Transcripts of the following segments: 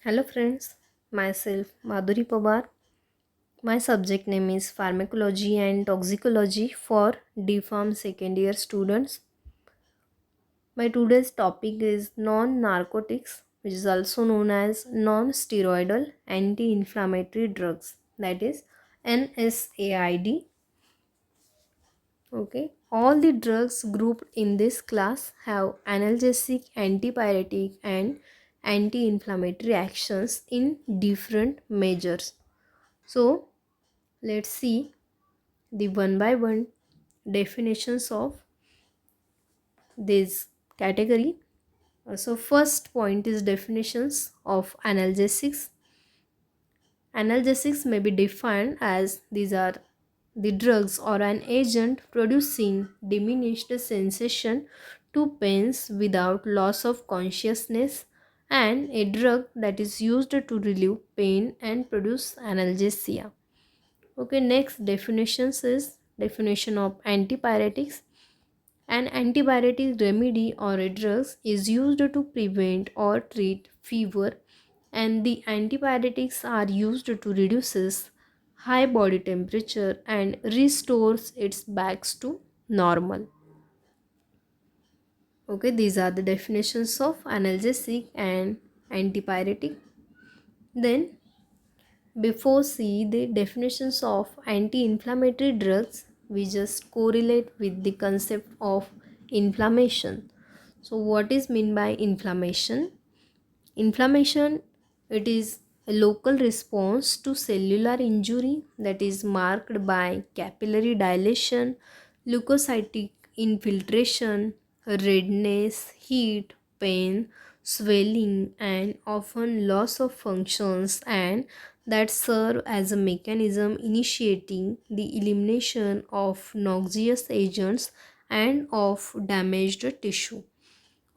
Hello friends, myself Madhuri Pawar. My subject name is Pharmacology and Toxicology for DPharm second year students. My today's topic is non-narcotics, which is also known as non-steroidal anti-inflammatory drugs, that is NSAID. Okay, all the drugs grouped in this class have analgesic, antipyretic, and anti-inflammatory actions in different measures. So, let's see the one by one definitions of this category. So, first point is definitions of analgesics. Analgesics may be defined as these are the drugs or an agent producing diminished sensation to pains without loss of consciousness, and a drug that is used to relieve pain and produce analgesia. Okay, next definitions is definition of antipyretics. An antipyretic remedy or a drug is used to prevent or treat fever, and the antipyretics are used to reduces high body temperature and restores its backs to normal. Okay, these are the definitions of analgesic and antipyretic. Then before see the definitions of anti-inflammatory drugs, we just correlate with the concept of inflammation. So what is mean by inflammation? Inflammation, it is a local response to cellular injury that is marked by capillary dilation, leukocytic infiltration, redness, heat, pain, swelling, and often loss of functions, and that serve as a mechanism initiating the elimination of noxious agents and of damaged tissue.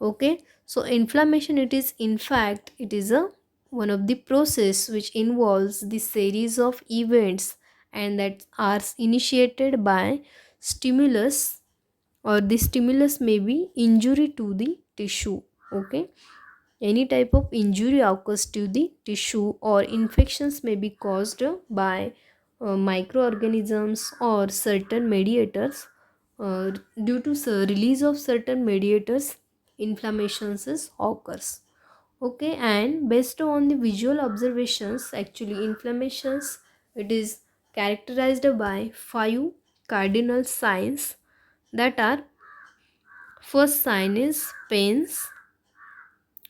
Okay, so inflammation, it is in fact it is a one of the process which involves the series of events and that are initiated by stimulus, or the stimulus may be injury to the tissue. Okay, any type of injury occurs to the tissue, or infections may be caused by microorganisms or certain mediators. Due to release of certain mediators, inflammations is occurs. Okay, and based on the visual observations, actually inflammations, it is characterized by five cardinal signs, that are: first sign is pains,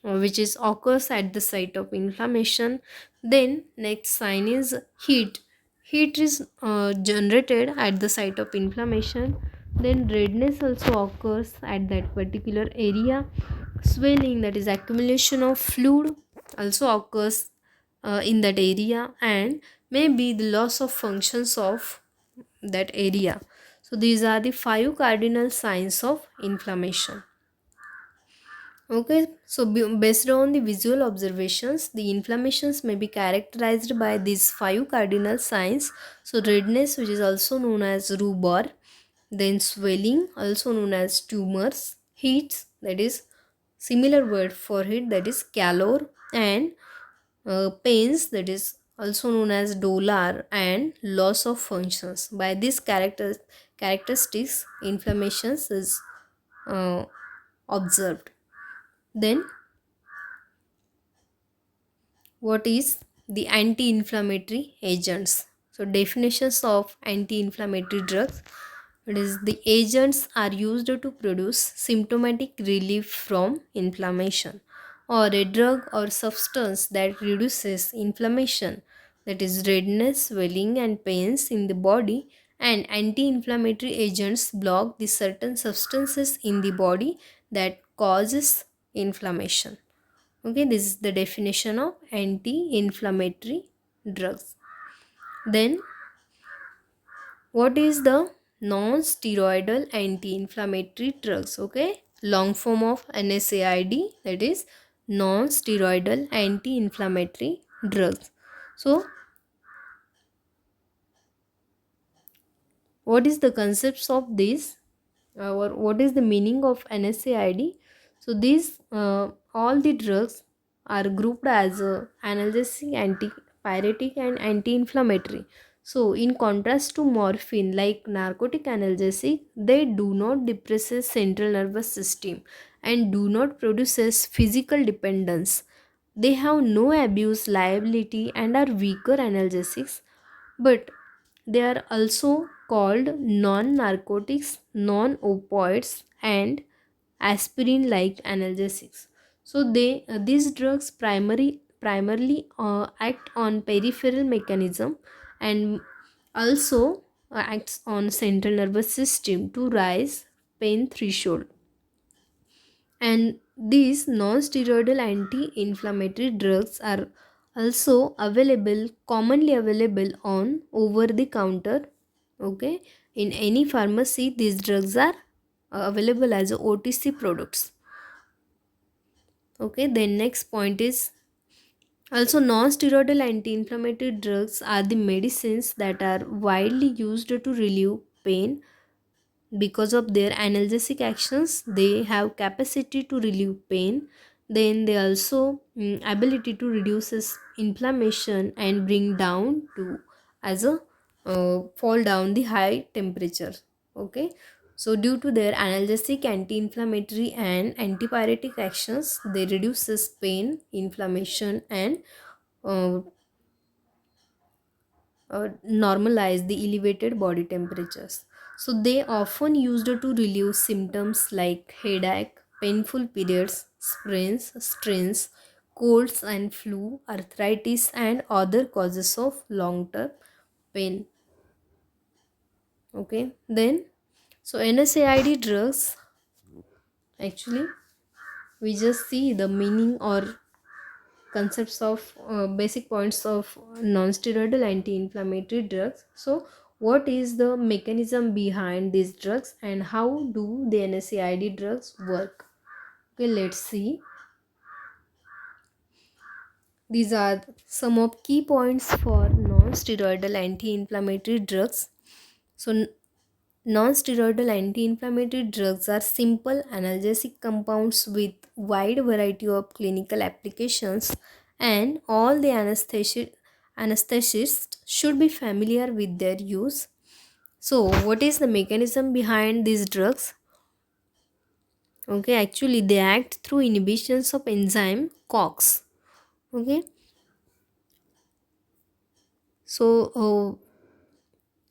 which is occurs at the site of inflammation. Then next sign is heat. Heat is generated at the site of inflammation. Then redness also occurs at that particular area. Swelling, that is accumulation of fluid, also occurs in that area, and maybe the loss of functions of that area. So these are the five cardinal signs of inflammation. Okay, so based on the visual observations, the inflammations may be characterized by these five cardinal signs. So redness, which is also known as rubor, then swelling, also known as tumors, heats, that is similar word for heat, that is calor, and pains, that is also known as dolor, and loss of functions. By these characteristics, inflammations is uh, observed. Then what is the anti-inflammatory agents? So definitions of anti-inflammatory drugs: it is the agents are used to produce symptomatic relief from inflammation, or a drug or substance that reduces inflammation, that is redness, swelling, and pains in the body. And anti-inflammatory agents block the certain substances in the body that causes inflammation. Okay, this is the definition of anti-inflammatory drugs. Then what is the non-steroidal anti-inflammatory drugs? Okay, long form of NSAID, that is non-steroidal anti-inflammatory drugs. So what is the concepts of this, or what is the meaning of NSAID? So these all the drugs are grouped as analgesic, antipyretic, and anti-inflammatory. So, in contrast to morphine, like narcotic analgesic, they do not depress the central nervous system and do not produce physical dependence. They have no abuse liability and are weaker analgesics, but they are also called non-narcotics, non-opioids, and aspirin-like analgesics. So these drugs primarily act on peripheral mechanism and also acts on central nervous system to raise pain threshold. And these non-steroidal anti-inflammatory drugs are also commonly available on over the counter. Okay, in any pharmacy these drugs are available as OTC products. Okay, then next point is also non-steroidal anti-inflammatory drugs are the medicines that are widely used to relieve pain. Because of their analgesic actions, they have capacity to relieve pain. Then they also ability to reduce inflammation and bring down to as a fall down the high temperature. Okay, so due to their analgesic, anti-inflammatory, and antipyretic actions, they reduces pain, inflammation, and uh, normalize the elevated body temperatures. So they often used to relieve symptoms like headache, painful periods, sprains, strains, colds and flu, arthritis, and other causes of long-term pain. Okay, then so NSAID drugs, actually we just see the meaning or concepts of basic points of non-steroidal anti-inflammatory drugs. So what is the mechanism behind these drugs and how do the NSAID drugs work? Okay, let's see. These are some of key points for non-steroidal anti-inflammatory drugs. So non-steroidal anti-inflammatory drugs are simple analgesic compounds with wide variety of clinical applications, and all the anesthetists should be familiar with their use. So, what is the mechanism behind these drugs? Okay, actually they act through inhibitions of enzyme COX. Okay, so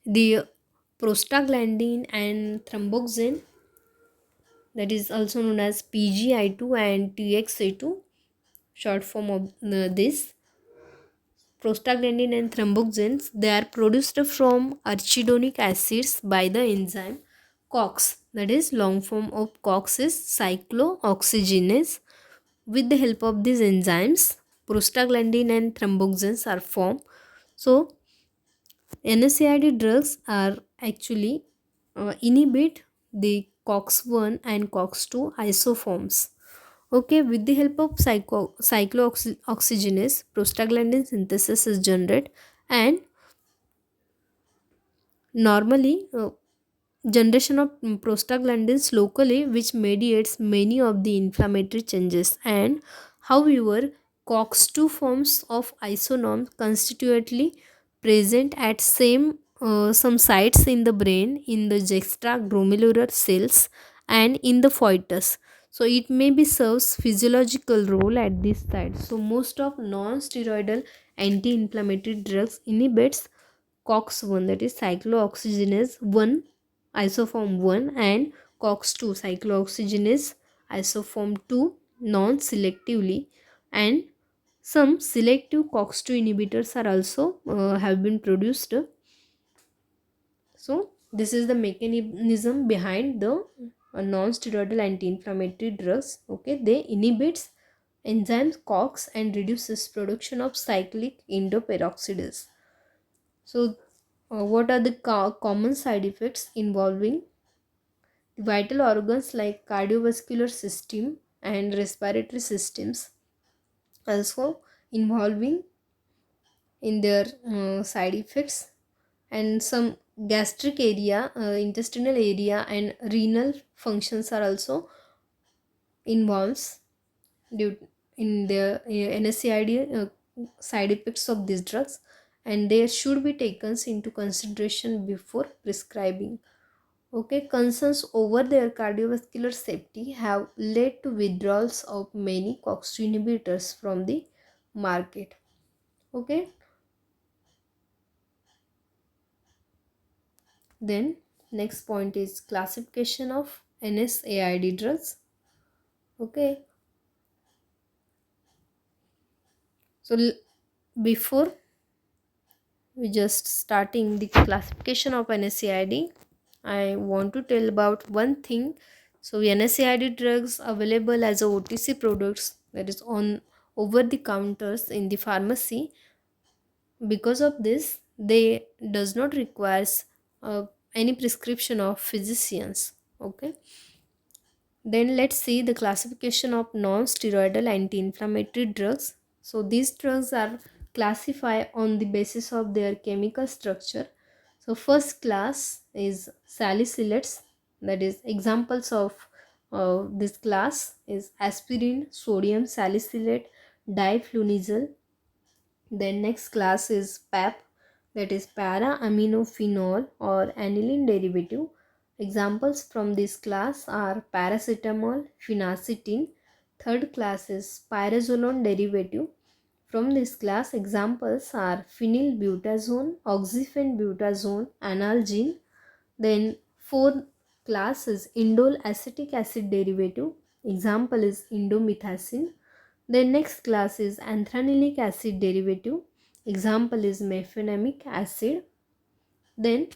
the prostaglandin and thromboxane, that is also known as PGI2 and TXA2, short form of this prostaglandin and thromboxanes, they are produced from arachidonic acids by the enzyme COX, that is long form of COX is cyclooxygenase. With the help of these enzymes, prostaglandin and thromboxanes are formed. So NSAID drugs are actually inhibit the COX-1 and COX-2 isoforms. Okay, with the help of cyclooxygenase, prostaglandin synthesis is generated, and normally generation of prostaglandins locally, which mediates many of the inflammatory changes. And however, COX-2 forms of isonorm constitutively present at some sites in the brain, in the juxtaglomerular cells, and in the foetus. So it may be serves physiological role at this site. So most of non-steroidal anti-inflammatory drugs inhibits COX-1, that is cyclooxygenase 1 isoform 1, and COX-2 cyclooxygenase isoform 2 non-selectively, and some selective COX-2 inhibitors are also have been produced. So this is the mechanism behind the non-steroidal anti-inflammatory drugs. Okay, they inhibits enzymes COX and reduces production of cyclic endoperoxidase. So what are the common side effects involving vital organs like cardiovascular system and respiratory systems, also involving in their side effects, and some gastric area, intestinal area, and renal functions are also involves due. in the NSAID side effects of these drugs, and they should be taken into consideration before prescribing. Okay, concerns over their cardiovascular safety have led to withdrawals of many COX-2 inhibitors from the market. Okay, then next point is classification of NSAID drugs. Okay, so before we just starting the classification of NSAID, I want to tell about one thing. So NSAID drugs available as a OTC products, that is on over the counters in the pharmacy. Because of this, they does not requires any prescription of physicians. Okay, then let's see the classification of non-steroidal anti-inflammatory drugs. So these drugs are classified on the basis of their chemical structure. So first class is salicylates, that is examples of this class is aspirin, sodium salicylate, diflunisal. Then next class is PAP, that is para-aminophenol or aniline derivative. Examples from this class are paracetamol, phenacetin. Third class is pyrazolone derivative. From this class, examples are phenylbutazone, oxyphenbutazone, analgin. Then fourth class is indole acetic acid derivative. Example is indomethacin. Then next class is anthranylic acid derivative. Example is mefenamic acid. Then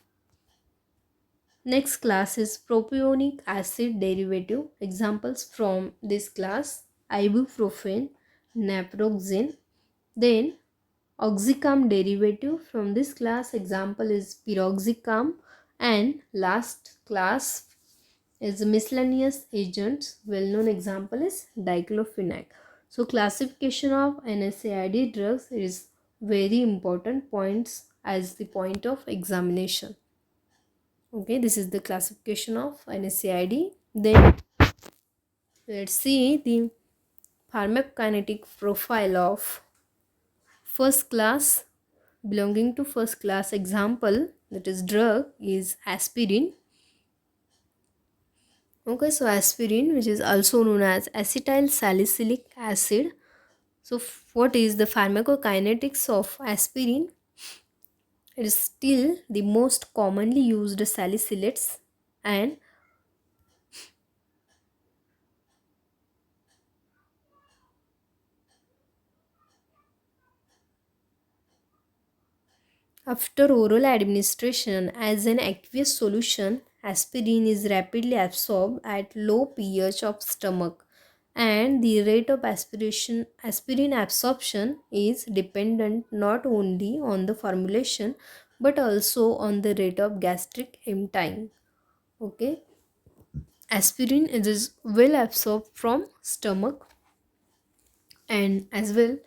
next class is propionic acid derivative. Examples from this class ibuprofen, naproxen. Then oxycam derivative from this class, example is piroxicam. And last class is miscellaneous agents, well known example is diclofenac. So classification of NSAID drugs is very important points as the point of examination. Okay, this is the classification of NSAID. Then let's see the pharmacokinetic profile of first class. Belonging to first class, example that is drug is aspirin. Okay, so aspirin, which is also known as acetyl salicylic acid. So what is the pharmacokinetics of aspirin? It is still the most commonly used salicylates, and after oral administration as an aqueous solution, aspirin is rapidly absorbed at low pH of stomach, and the rate of aspirin absorption is dependent not only on the formulation but also on the rate of gastric emptying. Okay, aspirin is well absorbed from stomach, and as well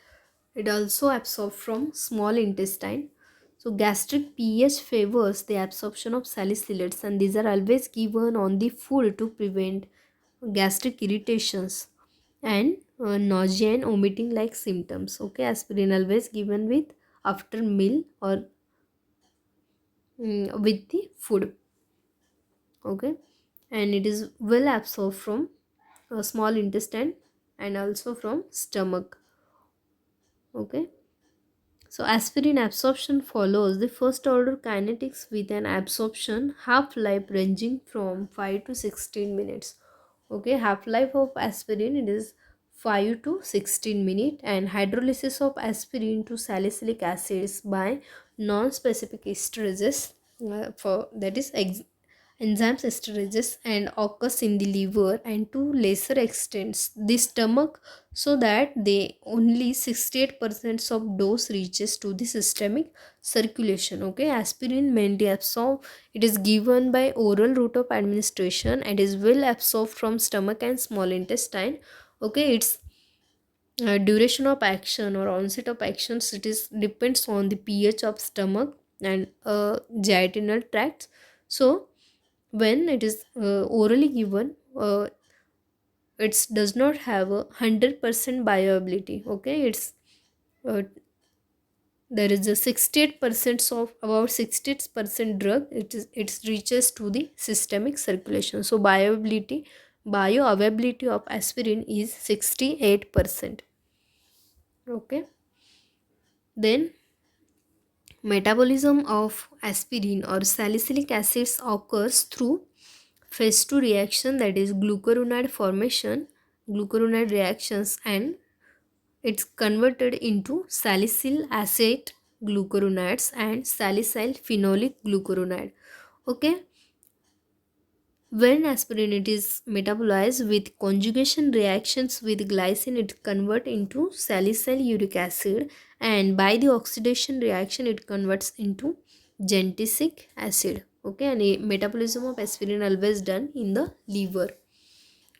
it also absorbed from small intestine. So gastric pH favors the absorption of salicylates, and these are always given on the food to prevent gastric irritations and nausea and vomiting like symptoms. Okay, aspirin always given with after meal or with the food. Okay, and it is well absorbed from small intestine and also from stomach. Okay, so aspirin absorption follows the first order kinetics with an absorption half life ranging from 5 to 16 minutes. Okay, half life of aspirin it is 5 to 16 minutes, and hydrolysis of aspirin to salicylic acids by non-specific esterases for that is enzymes esterases and occurs in the liver and to lesser extents the stomach, so that they only 68% of dose reaches to the systemic circulation. Okay, aspirin mainly absorbed, it is given by oral route of administration and is well absorbed from stomach and small intestine. Okay, its duration of action or onset of actions it is depends on the pH of stomach and jejunal tract. So when it is orally given, it does not have a 100% bioavailability. Okay, uh, there is a 68% of about 68% drug it reaches to the systemic circulation. So bioavailability of aspirin is 68%. Okay, then metabolism of aspirin or salicylic acids occurs through phase 2 reaction, that is glucuronide formation, glucuronide reactions, and it's converted into salicyl acid glucuronides and salicyl phenolic glucuronide. Okay, when aspirin it is metabolized with conjugation reactions with glycine, it convert into salicyl uric acid, and by the oxidation reaction it converts into gentisic acid. Okay, and a metabolism of aspirin always done in the liver.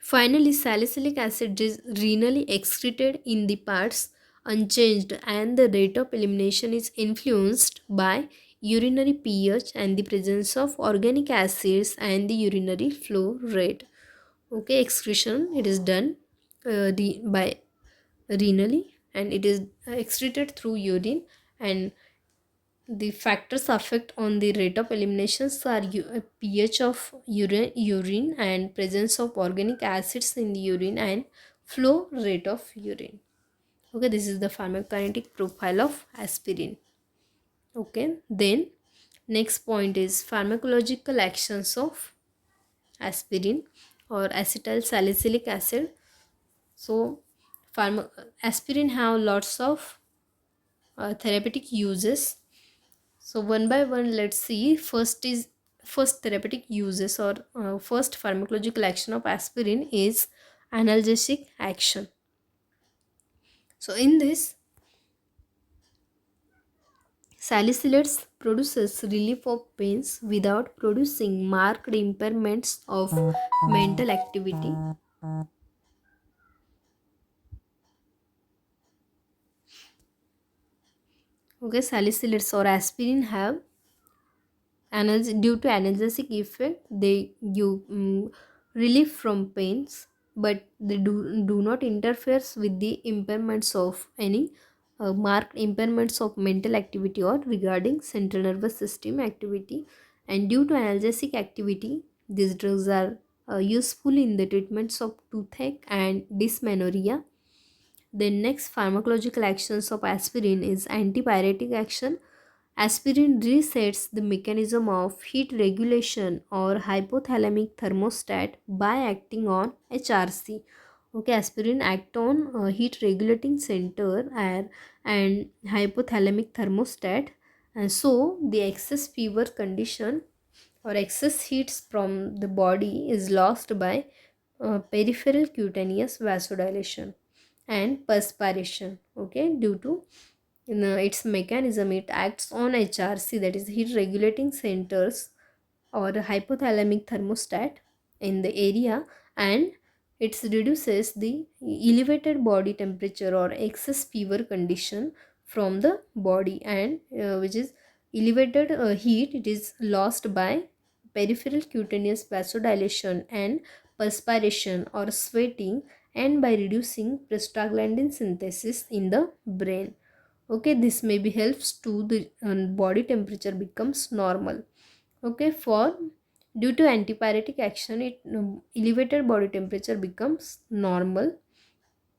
Finally, salicylic acid is renally excreted in the parts unchanged, and the rate of elimination is influenced by urinary pH and the presence of organic acids and the urinary flow rate. Okay, excretion it is done by renally, and it is excreted through urine, and the factors affect on the rate of eliminations are pH of urine and presence of organic acids in the urine and flow rate of urine. Okay, this is the pharmacokinetic profile of aspirin. Okay, then next point is pharmacological actions of aspirin or acetyl salicylic acid. So aspirin have lots of therapeutic uses. So one by one, let's see. First therapeutic uses or first pharmacological action of aspirin is analgesic action. So in this, salicylates produces relief of pains without producing marked impairments of mental activity. Okay, salicylates or aspirin have due to analgesic effect, they give relief from pains, but they do not interfere with the impairments of any marked impairments of mental activity or regarding central nervous system activity. And due to analgesic activity, these drugs are useful in the treatments of toothache and dysmenorrhea. The next pharmacological actions of aspirin is antipyretic action. Aspirin resets the mechanism of heat regulation or hypothalamic thermostat by acting on HRC. Okay, aspirin act on heat regulating center and hypothalamic thermostat, and so the excess fever condition or excess heats from the body is lost by peripheral cutaneous vasodilation and perspiration. Okay, due to in its mechanism, it acts on HRC, that is heat regulating centers or hypothalamic thermostat in the area, and it reduces the elevated body temperature or excess fever condition from the body, and which is elevated heat it is lost by peripheral cutaneous vasodilation and perspiration or sweating, and by reducing prostaglandin synthesis in the brain. Okay, this maybe helps to the body temperature becomes normal. Okay, for due to antipyretic action, it elevated body temperature becomes normal,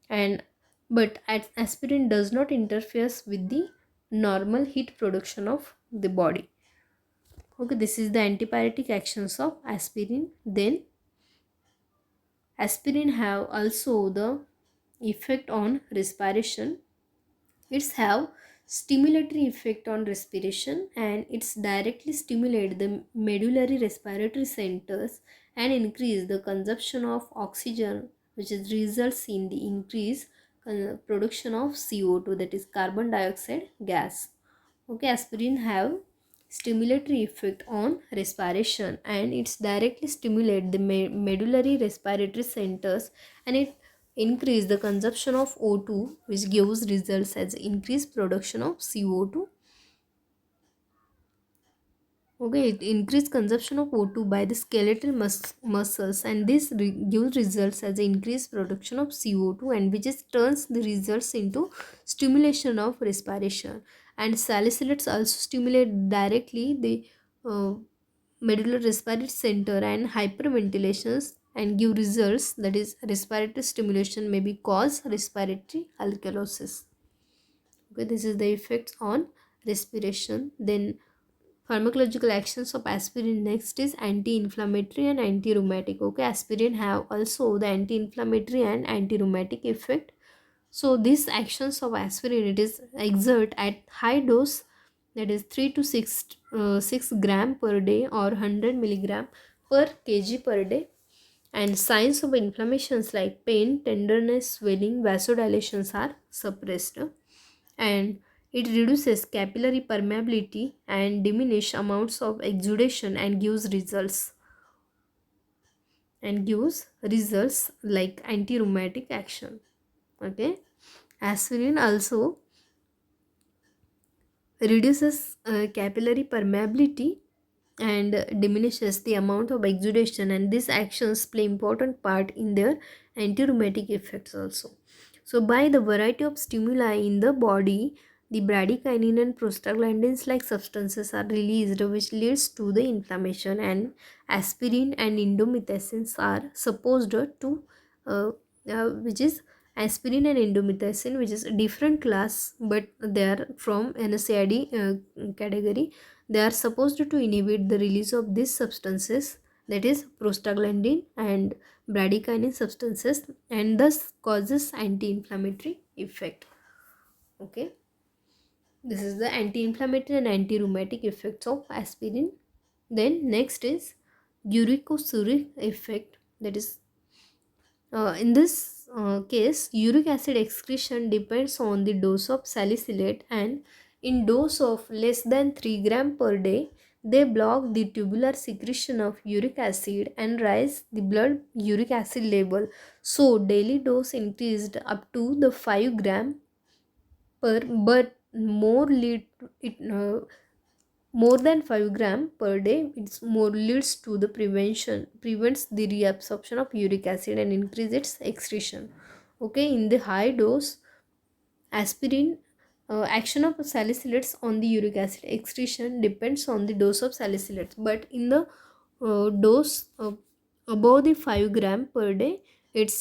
and but aspirin does not interferes with the normal heat production of the body. Okay, this is the antipyretic actions of aspirin. Then aspirin have also the effect on respiration. It's have stimulatory effect on respiration, and it's directly stimulate the medullary respiratory centers and increase the consumption of oxygen, which is results in the increase production of CO2, that is carbon dioxide gas. Okay, aspirin have stimulatory effect on respiration, and it's directly stimulate the medullary respiratory centers, and it increase the consumption of O2, which gives results as increased production of CO2. Okay, it increase consumption of O2 by the skeletal muscles, and this gives results as increased production of CO2, and which is turns the results into stimulation of respiration. And salicylates also stimulate directly the uh, medullary respiratory center and hyperventilations, and give results, that is respiratory stimulation may be cause respiratory alkalosis. Okay, this is the effects on respiration. Then pharmacological actions of aspirin next is anti-inflammatory and anti-rheumatic. Okay, aspirin have also the anti-inflammatory and anti-rheumatic effect. So these actions of aspirin, it is exert at high dose, that is 3 to 6 gram per day or 100 milligram per kg per day. And signs of inflammations like pain, tenderness, swelling, vasodilatations are suppressed. And it reduces capillary permeability and diminish amounts of exudation, and gives results like anti-rheumatic action. Okay, aspirin also reduces capillary permeability and diminishes the amount of exudation, and these actions play important part in their anti-rheumatic effects also. So by the variety of stimuli in the body, the bradykinin and prostaglandins like substances are released, which leads to the inflammation, and aspirin and indomethacin are supposed to which is aspirin and indomethacin, which is a different class, but they are from NSAID category. They are supposed to inhibit the release of these substances, that is prostaglandin and bradykinin substances, and thus causes anti-inflammatory effect. Okay, this is the anti-inflammatory and anti-rheumatic effects of aspirin. Then next is uricosuric effect, that is in this case, uric acid excretion depends on the dose of salicylate, and in dose of less than 3 gram per day, they block the tubular secretion of uric acid and raise the blood uric acid level. So daily dose increased up to the 5 gram per, but more lead it more than 5 gram per day, it's more leads to the prevents the reabsorption of uric acid and increase its excretion. Okay, in the high dose aspirin, action of salicylates on the uric acid excretion depends on the dose of salicylates, but in the dose above the 5 gram per day, it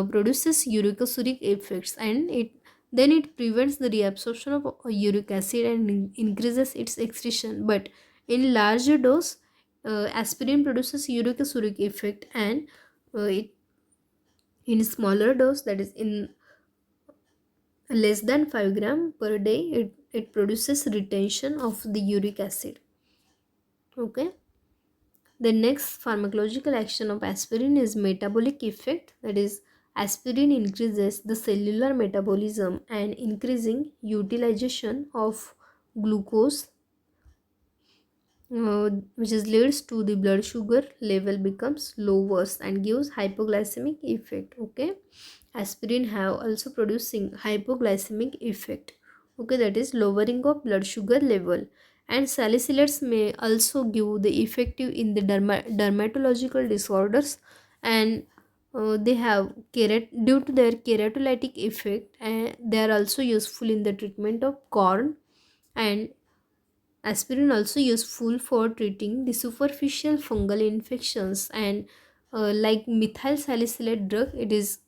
produces uricosuric effects, and it prevents the reabsorption of uric acid and increases its excretion. But in larger dose, aspirin produces uricosuric effect, and it in smaller dose, that is in less than 5 gram per day, it produces retention of the uric acid. Okay, the next pharmacological action of aspirin is metabolic effect, that is aspirin increases the cellular metabolism and increasing utilization of glucose, which is leads to the blood sugar level becomes lower and gives hypoglycemic effect. Okay, aspirin have also producing hypoglycemic effect. Okay, that is lowering of blood sugar level. And salicylates may also give the effective in the dermatological disorders, and they have due to their keratolytic effect, and they are also useful in the treatment of corn. And aspirin also useful for treating the superficial fungal infections, and like methyl salicylate drug, it is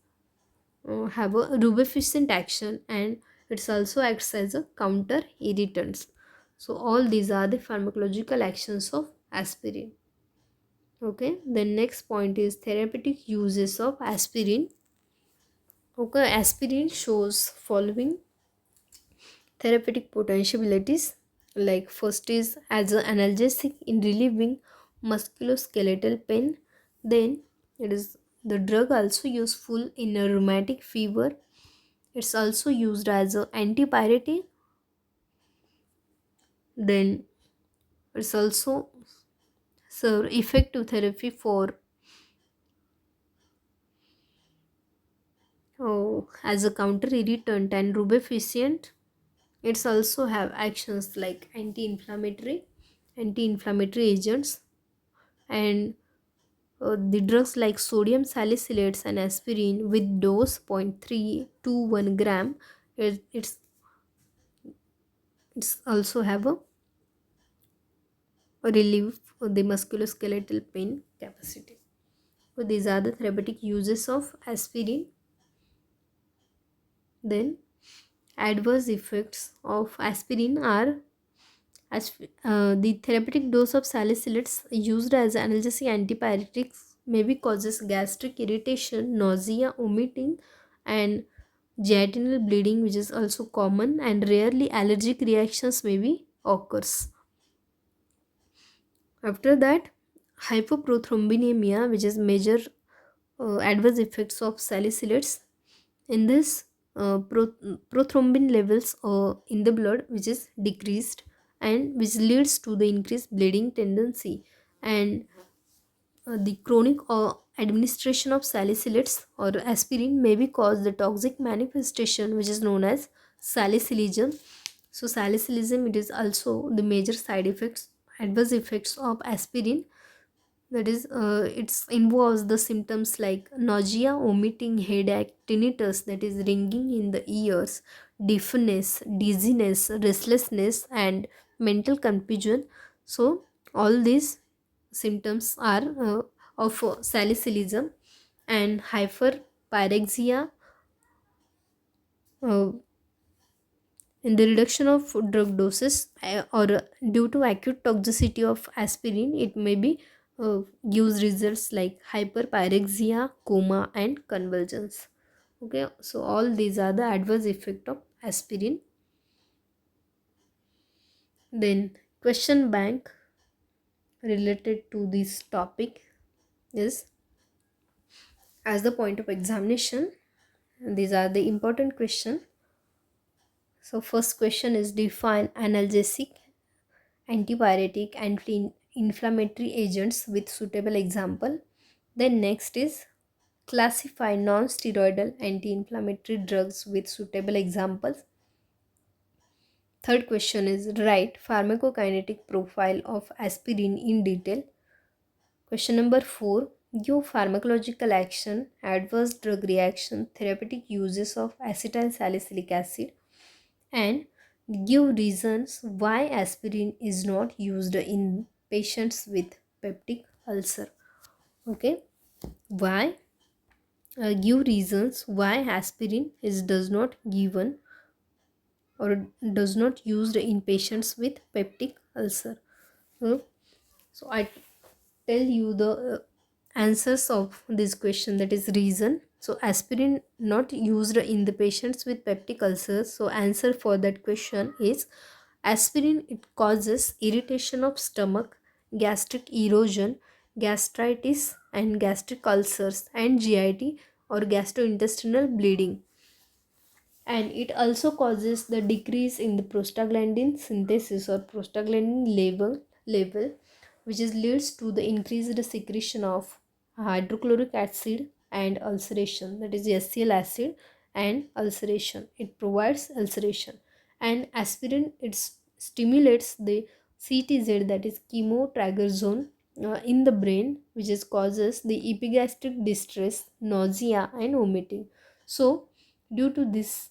have a rubefacient action, and it also acts as a counter irritants. So all these are the pharmacological actions of aspirin. Okay, the next point is therapeutic uses of aspirin. Okay, aspirin shows following therapeutic potentialities, like first is as an analgesic in relieving musculoskeletal pain. Then it is the drug also useful in a rheumatic fever. It's also used as an antipyretic. Then it's also serve effective therapy for as a counter irritant and rubefacient. It's also have actions like anti-inflammatory anti-inflammatory agents, and the drugs like sodium salicylates and aspirin with dose 0.3 to 1 gram, it's also have a relief the musculoskeletal pain capacity. So these are the therapeutic uses of aspirin. Then adverse effects of aspirin are the therapeutic dose of salicylates used as analgesic antipyretics maybe causes gastric irritation, nausea, vomiting, and jejunal bleeding, which is also common, and rarely allergic reactions maybe occurs. After that, hypoprothrombinemia, which is major adverse effects of salicylates. In this, prothrombin levels in the blood which is decreased, and which leads to the increased bleeding tendency, and the chronic administration of salicylates or aspirin may be cause the toxic manifestation which is known as salicylism. So salicylism, it is also the major side effects, adverse effects of aspirin. That is, it involves the symptoms like nausea, vomiting, headache, tinnitus, that is ringing in the ears, deafness, dizziness, restlessness, and mental confusion. So all these symptoms are of salicylism. And hyperpyrexia, uh, in the reduction of drug doses, or due to acute toxicity of aspirin, it may be gives results like hyperpyrexia, coma, and convulsions. Okay, so all these are the adverse effect of aspirin. Then question bank related to this topic is, as the point of examination, these are the important question. So first question is, define analgesic, antipyretic, anti-inflammatory agents with suitable example. Then next is, classify non-steroidal anti-inflammatory drugs with suitable examples. Third question is, write pharmacokinetic profile of aspirin in detail. Question number 4, give pharmacological action, adverse drug reaction, therapeutic uses of acetyl salicylic acid, and give reasons why aspirin is not used in patients with peptic ulcer. Okay, why, give reasons why aspirin is does not given or does not used in patients with peptic ulcer. Uh, so I tell you the answers of this question, that is reason. So aspirin not used in the patients with peptic ulcers, so answer for that question is, aspirin, it causes irritation of stomach, gastric erosion, gastritis, and gastric ulcers, and GIT or gastrointestinal bleeding. And it also causes the decrease in the prostaglandin synthesis or prostaglandin level, which is leads to the increased secretion of hydrochloric acid and ulceration, that is HCl acid and ulceration. It provides ulceration. And aspirin, it stimulates the CTZ, that is chemotransferrin, in the brain, which is causes the epigastric distress, nausea, and vomiting. So due to this,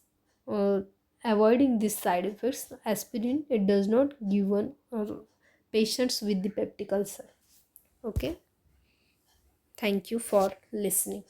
uh, avoiding these side effects, aspirin, it does not given patients with the peptic ulcer. Okay, thank you for listening.